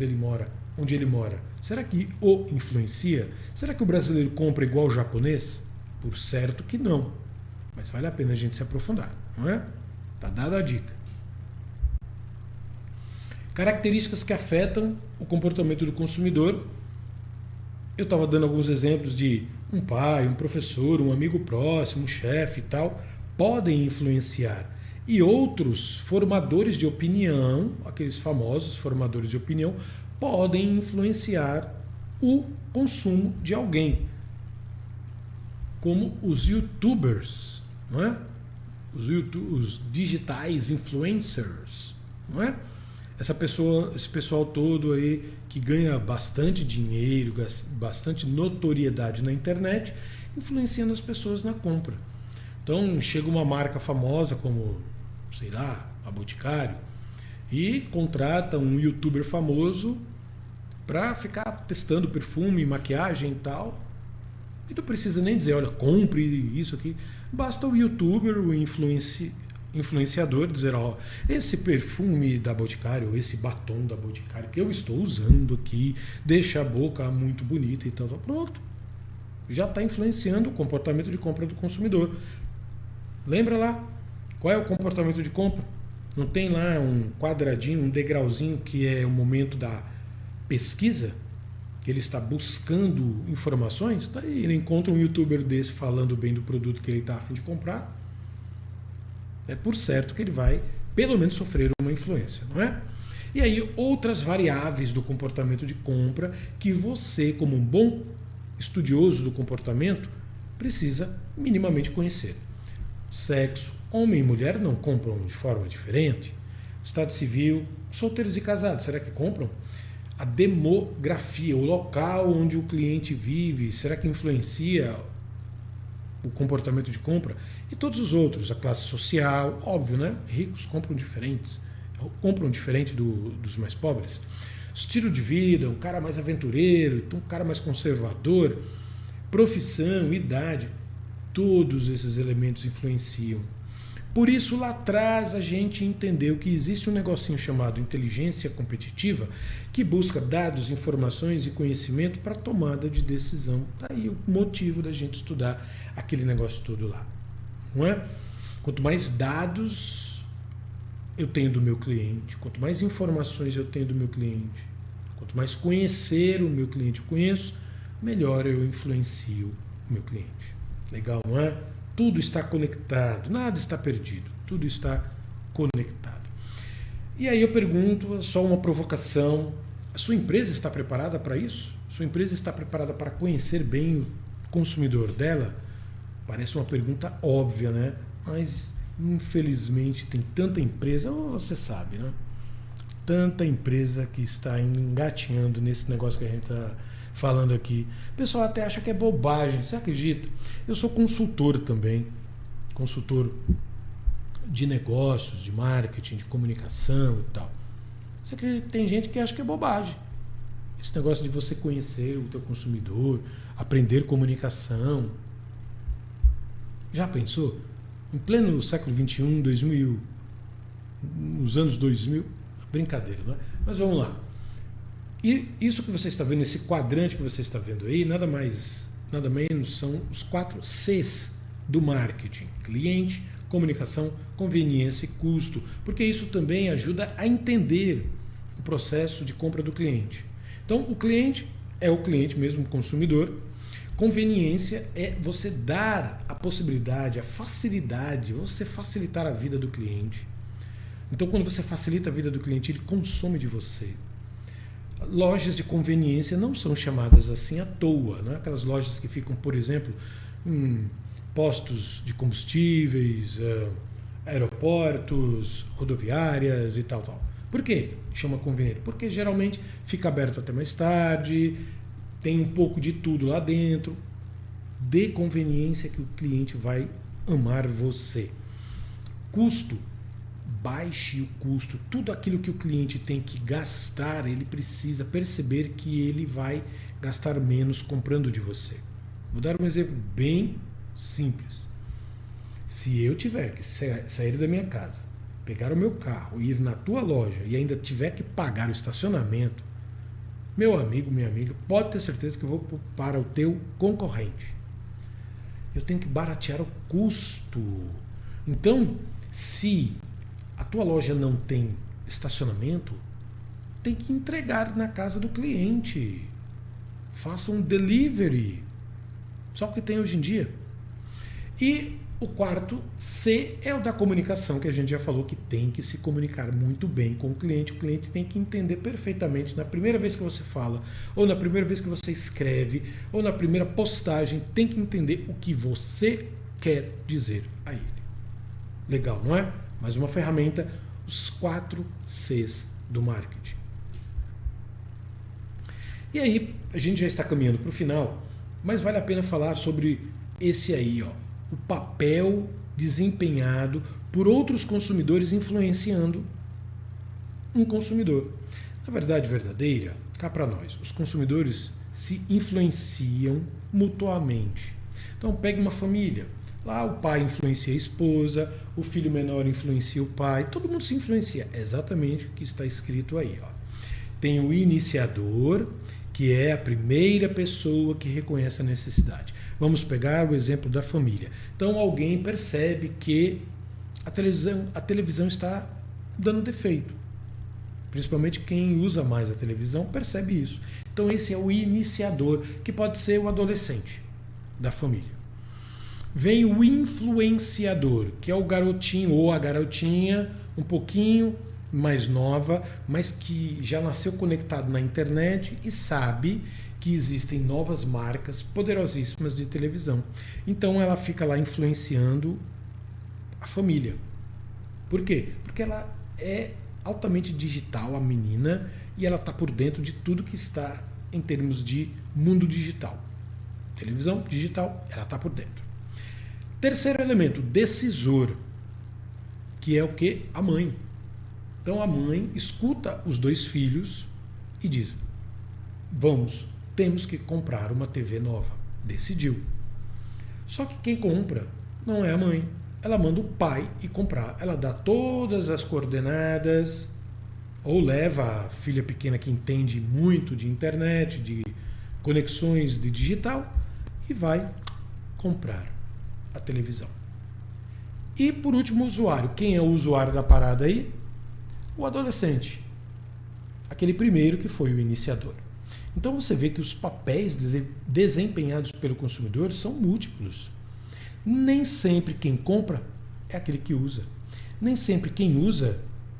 onde ele mora, será que o influencia? Será que o brasileiro compra igual o japonês? Por certo que não. Mas vale a pena a gente se aprofundar, não é? Tá dada a dica. Características que afetam o comportamento do consumidor. Eu estava dando alguns exemplos de um pai, um professor, um amigo próximo, um chefe e tal, podem influenciar. E outros formadores de opinião, aqueles famosos formadores de opinião, podem influenciar o consumo de alguém. Como os YouTubers, não é? Os digitais influencers, não é? Esse pessoal todo aí que ganha bastante dinheiro, bastante notoriedade na internet, influenciando as pessoas na compra. Então chega uma marca famosa como, sei lá, a Boticário, e contrata um youtuber famoso para ficar testando perfume, maquiagem e tal. E não precisa nem dizer, olha, compre isso aqui. Basta o youtuber, o influenciador, dizer, ó, esse perfume da Boticário, ou esse batom da Boticário que eu estou usando aqui, deixa a boca muito bonita e tal, pronto. Já está influenciando o comportamento de compra do consumidor. Lembra lá? Qual é o comportamento de compra? Não tem lá um quadradinho, um degrauzinho que é o momento da pesquisa? Que ele está buscando informações? Tá aí, ele encontra um youtuber desse falando bem do produto que ele está a fim de comprar. É por certo que ele vai, pelo menos, sofrer uma influência, não é? E aí, outras variáveis do comportamento de compra que você, como um bom estudioso do comportamento, precisa minimamente conhecer. Sexo, homem e mulher não compram de forma diferente. Estado civil, solteiros e casados, será que compram? A demografia, o local onde o cliente vive, será que influencia o comportamento de compra? E todos os outros, a classe social, óbvio, né? Ricos compram diferente dos mais pobres. Estilo de vida, um cara mais aventureiro, um cara mais conservador, profissão, idade, todos esses elementos influenciam. Por isso, lá atrás, a gente entendeu que existe um negocinho chamado inteligência competitiva que busca dados, informações e conhecimento para tomada de decisão. Está aí o motivo da gente estudar aquele negócio todo lá. Não é? Quanto mais dados eu tenho do meu cliente, quanto mais informações eu tenho do meu cliente, quanto mais conhecer o meu cliente eu conheço, melhor eu influencio o meu cliente. Legal, não é? Tudo está conectado, nada está perdido, tudo está conectado. E aí eu pergunto, só uma provocação, a sua empresa está preparada para isso? Sua empresa está preparada para conhecer bem o consumidor dela? Parece uma pergunta óbvia, né? Mas infelizmente tem tanta empresa, você sabe, né? Tanta empresa que está engatinhando nesse negócio que a gente está falando aqui. O pessoal até acha que é bobagem, você acredita? Eu sou consultor também, consultor de negócios, de marketing, de comunicação e tal. Você acredita que tem gente que acha que é bobagem? Esse negócio de você conhecer o teu consumidor, aprender comunicação. Já pensou? Em pleno século XXI, 2000, nos anos 2000, brincadeira, não é? Mas vamos lá. E isso que você está vendo, esse quadrante que você está vendo aí, nada mais, nada menos, são os 4 Cs do marketing: cliente, comunicação, conveniência e custo. Porque isso também ajuda a entender o processo de compra do cliente. Então, o cliente é o cliente mesmo, o consumidor. Conveniência é você dar a possibilidade, a facilidade, você facilitar a vida do cliente. Então, quando você facilita a vida do cliente, ele consome de você. Lojas de conveniência não são chamadas assim à toa, não é? Aquelas lojas que ficam, por exemplo, em postos de combustíveis, aeroportos, rodoviárias e tal. Por quê chama conveniente? Porque geralmente fica aberto até mais tarde, tem um pouco de tudo lá dentro. Dê conveniência que o cliente vai amar você. Custo. Baixe o custo. Tudo aquilo que o cliente tem que gastar, ele precisa perceber que ele vai gastar menos comprando de você. Vou dar um exemplo bem simples. Se eu tiver que sair da minha casa, pegar o meu carro, ir na tua loja e ainda tiver que pagar o estacionamento, meu amigo, minha amiga, pode ter certeza que eu vou para o teu concorrente. Eu tenho que baratear o custo. Então, se a tua loja não tem estacionamento, tem que entregar na casa do cliente. Faça um delivery. Só o que tem hoje em dia. E o 4 C é o da comunicação, que a gente já falou que tem que se comunicar muito bem com o cliente. O cliente tem que entender perfeitamente na primeira vez que você fala, ou na primeira vez que você escreve, ou na primeira postagem, tem que entender o que você quer dizer a ele. Legal, não é? Mais uma ferramenta, os 4 Cs do marketing. E aí, a gente já está caminhando para o final, mas vale a pena falar sobre esse aí, ó, o papel desempenhado por outros consumidores influenciando um consumidor. Na verdade verdadeira, cá para nós, os consumidores se influenciam mutuamente. Então, pegue uma família. Lá o pai influencia a esposa, o filho menor influencia o pai, todo mundo se influencia. É exatamente o que está escrito aí. Ó. Tem o iniciador, que é a primeira pessoa que reconhece a necessidade. Vamos pegar o exemplo da família. Então alguém percebe que a televisão está dando defeito. Principalmente quem usa mais a televisão percebe isso. Então esse é o iniciador, que pode ser o adolescente da família. Vem o influenciador, que é o garotinho ou a garotinha um pouquinho mais nova, mas que já nasceu conectado na internet e sabe que existem novas marcas poderosíssimas de televisão. Então ela fica lá influenciando a família. Por quê? Porque ela é altamente digital, a menina, e ela está por dentro de tudo que está em termos de mundo digital. Televisão, digital, ela está por dentro. Terceiro elemento, decisor, que é o que? A mãe. Então a mãe escuta os dois filhos e diz: temos que comprar uma TV nova. Decidiu. Só que quem compra não é a mãe. Ela manda o pai ir comprar. Ela dá todas as coordenadas, ou leva a filha pequena que entende muito de internet, de conexões de digital, e vai comprar a televisão. E por último, o usuário. Quem é o usuário da parada aí? O adolescente. Aquele primeiro que foi o iniciador. Então você vê que os papéis desempenhados pelo consumidor são múltiplos. Nem sempre quem compra é aquele que usa. Nem sempre quem usa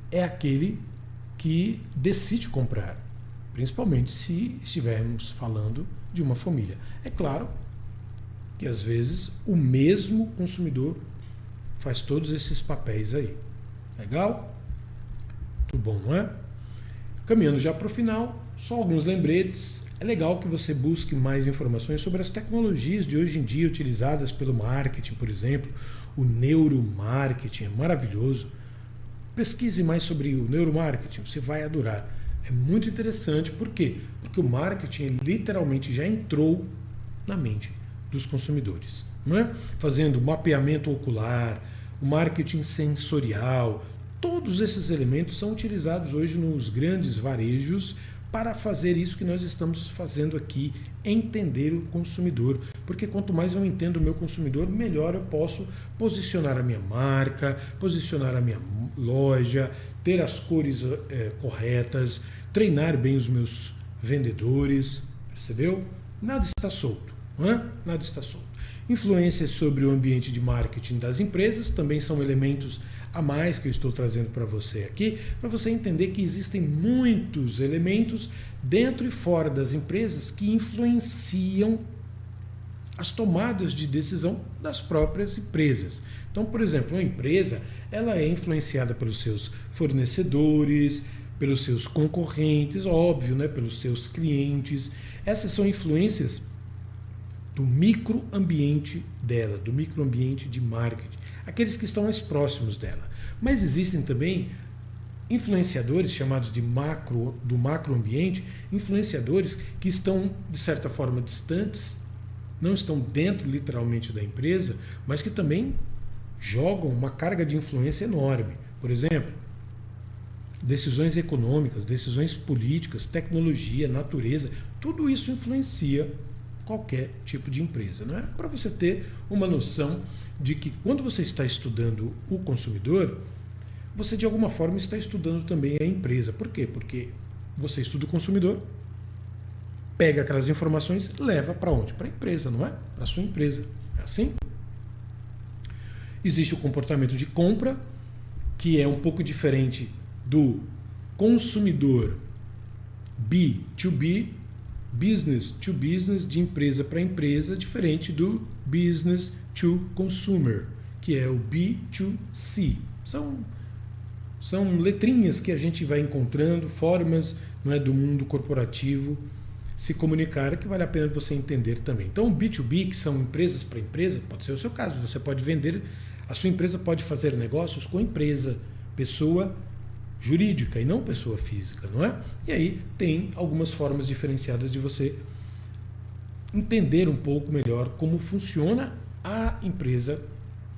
é aquele que decide comprar. Principalmente se estivermos falando de uma família. É claro que às vezes o mesmo consumidor faz todos esses papéis aí. Legal? Tudo bom, não é? Caminhando já para o final, só alguns lembretes. É legal que você busque mais informações sobre as tecnologias de hoje em dia utilizadas pelo marketing, por exemplo. O neuromarketing é maravilhoso. Pesquise mais sobre o neuromarketing, você vai adorar. É muito interessante, por quê? Porque o marketing literalmente já entrou na mente dos consumidores, não é? Fazendo mapeamento ocular, o marketing sensorial, todos esses elementos são utilizados hoje nos grandes varejos para fazer isso que nós estamos fazendo aqui, entender o consumidor. Porque quanto mais eu entendo o meu consumidor, melhor eu posso posicionar a minha marca, posicionar a minha loja, ter as cores corretas, treinar bem os meus vendedores, percebeu? Nada está solto, não é? Nada está solto. Influências sobre o ambiente de marketing das empresas também são elementos a mais que eu estou trazendo para você aqui, para você entender que existem muitos elementos dentro e fora das empresas que influenciam as tomadas de decisão das próprias empresas. Então, por exemplo, uma empresa ela é influenciada pelos seus fornecedores, pelos seus concorrentes, óbvio, né, pelos seus clientes. Essas são influências do microambiente dela, do microambiente de marketing, aqueles que estão mais próximos dela. Mas existem também influenciadores chamados de do macroambiente, influenciadores que estão, de certa forma, distantes, não estão dentro literalmente da empresa, mas que também jogam uma carga de influência enorme. Por exemplo, decisões econômicas, decisões políticas, tecnologia, natureza, tudo isso influencia qualquer tipo de empresa, não é? Para você ter uma noção de que quando você está estudando o consumidor, você de alguma forma está estudando também a empresa. Por quê? Porque você estuda o consumidor, pega aquelas informações, leva para onde? Para a empresa, não é? Para a sua empresa. É assim? Existe o comportamento de compra, que é um pouco diferente do consumidor B2B, business to business, de empresa para empresa, diferente do business to consumer, que é o B2C. São letrinhas que a gente vai encontrando, formas, não é, do mundo corporativo se comunicar, que vale a pena você entender também. Então, o B2B, que são empresas para empresa, pode ser o seu caso. Você pode vender, a sua empresa pode fazer negócios com empresa, pessoa jurídica e não pessoa física, não é? E aí tem algumas formas diferenciadas de você entender um pouco melhor como funciona a empresa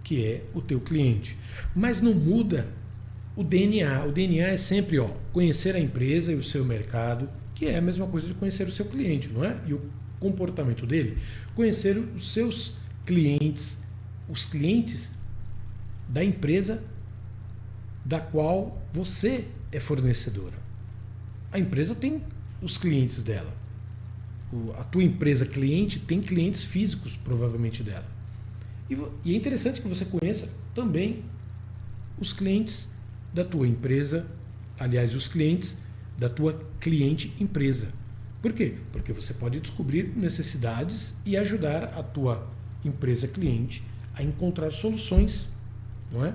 que é o teu cliente. Mas não muda o DNA. O DNA é sempre conhecer a empresa e o seu mercado, que é a mesma coisa de conhecer o seu cliente, não é? E o comportamento dele. Conhecer os seus clientes, os clientes da empresa da qual você é fornecedora. A empresa tem os clientes dela. A tua empresa cliente tem clientes físicos, provavelmente, dela. E é interessante que você conheça também os clientes da tua empresa, aliás, os clientes da tua cliente empresa. Por quê? Porque você pode descobrir necessidades e ajudar a tua empresa cliente a encontrar soluções, não é?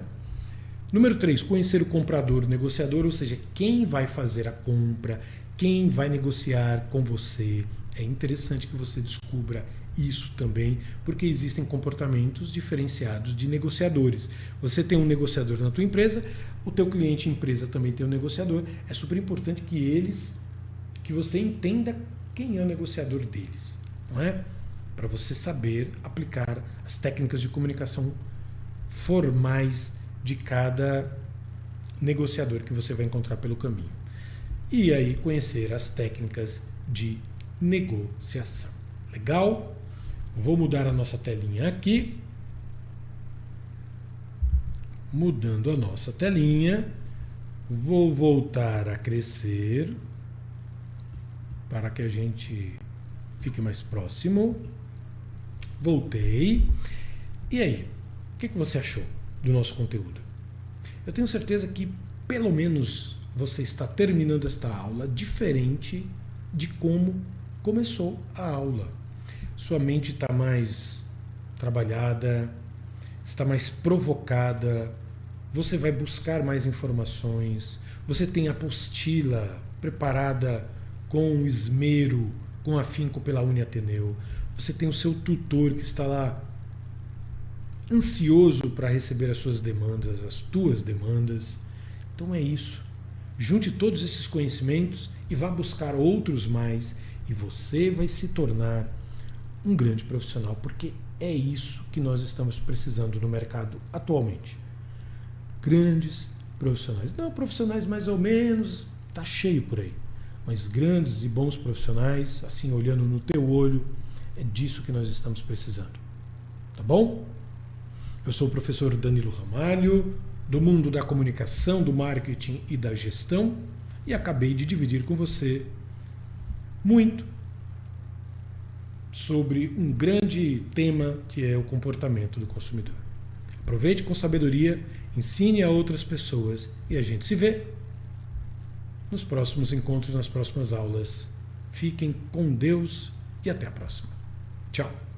Número 3, conhecer o comprador, o negociador, ou seja, quem vai fazer a compra, quem vai negociar com você. É interessante que você descubra isso também, porque existem comportamentos diferenciados de negociadores. Você tem um negociador na tua empresa, o teu cliente empresa também tem um negociador. É super importante que você entenda quem é o negociador deles, não é? Para você saber aplicar as técnicas de comunicação formais de cada negociador que você vai encontrar pelo caminho. E aí conhecer as técnicas de negociação. Legal? Vou mudar a nossa telinha aqui. Mudando a nossa telinha. Vou voltar a crescer para que a gente fique mais próximo. Voltei. E aí? O que você achou do nosso conteúdo? Eu tenho certeza que pelo menos você está terminando esta aula diferente de como começou a aula. Sua mente está mais trabalhada, está mais provocada, você vai buscar mais informações, você tem a apostila preparada com esmero, com afinco pela Uniateneu, você tem o seu tutor que está lá ansioso para receber as suas demandas, as tuas demandas. Então é isso. Junte todos esses conhecimentos e vá buscar outros mais e você vai se tornar um grande profissional, porque é isso que nós estamos precisando no mercado atualmente. Grandes profissionais. Não, profissionais mais ou menos, tá cheio por aí. Mas grandes e bons profissionais, assim, olhando no teu olho, é disso que nós estamos precisando. Tá bom? Eu sou o professor Danilo Ramalho, do mundo da comunicação, do marketing e da gestão, e acabei de dividir com você muito sobre um grande tema que é o comportamento do consumidor. Aproveite com sabedoria, ensine a outras pessoas e a gente se vê nos próximos encontros, nas próximas aulas. Fiquem com Deus e até a próxima. Tchau!